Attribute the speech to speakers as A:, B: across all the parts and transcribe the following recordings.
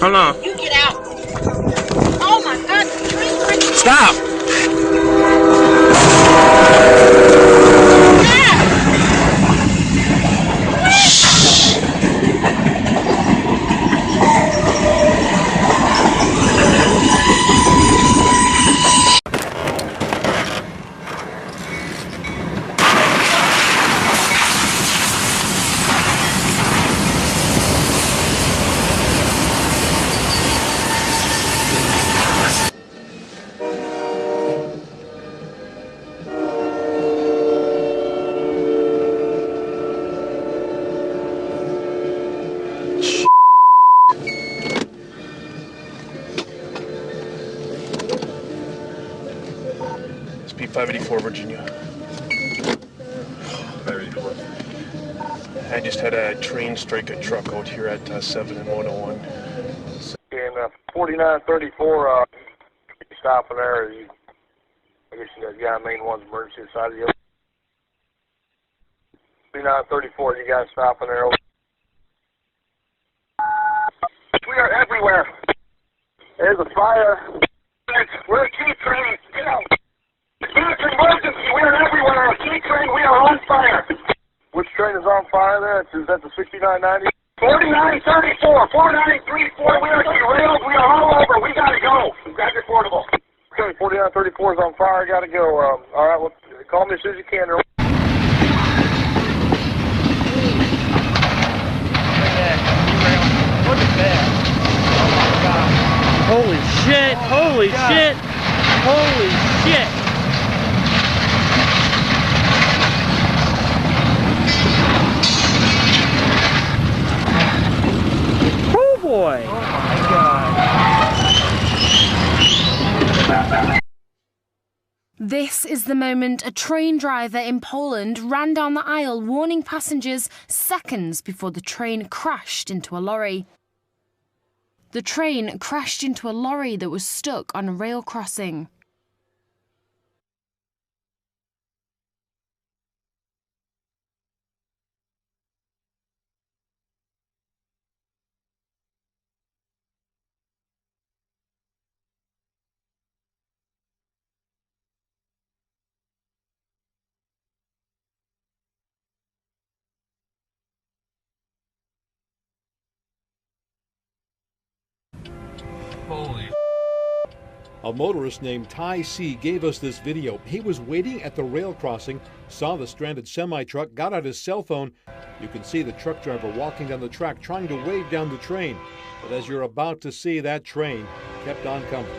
A: Hold on.
B: You get out. Oh my God, the tree's right there.
A: Stop! Speed 584, Virginia.
C: 584.
A: I just had a train strike a truck out here at 7 and 101.
C: And 4934, stopping there. I guess you guys main one's emergency side of you. 4934, you guys stopping there. We are everywhere. There's a fire. We're a key train. Get out. It's an emergency. We are everywhere. A key train. We are on fire. Which train is on fire there? Is that the 6990? 4934, 4934. We are derailed. We are all over. We gotta go. Grab your portable. Okay, 4934 is on fire. Gotta go. All right, well, call me as soon as you can.
D: Look at that. Oh my God. Holy shit. Holy shit. Holy shit. Oh boy. Oh my God.
E: This is the moment a train driver in Poland ran down the aisle warning passengers seconds before the train crashed into a lorry. The train crashed into a lorry that was stuck on a rail crossing.
D: Holy.
F: A motorist named Ty C gave us this video. He was waiting at the rail crossing, saw the stranded semi-truck, got out his cell phone. You can see the truck driver walking down the track trying to wave down the train. But as you're about to see, that train kept on coming.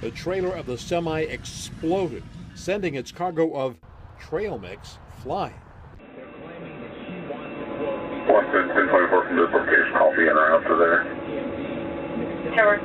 F: The trailer of the semi exploded, sending its cargo of trail mix flying.
C: Western 1024 from this location, I'll be in or out to there.
B: Tower.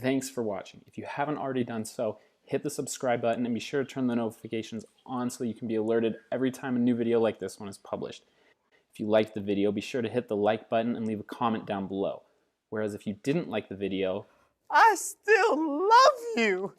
G: Thanks for watching. If you haven't already done so, hit the subscribe button and be sure to turn the notifications on so you can be alerted every time a new video like this one is published. If you liked the video, be sure to hit the like button and leave a comment down below. Whereas if you didn't like the video,
D: I still love you.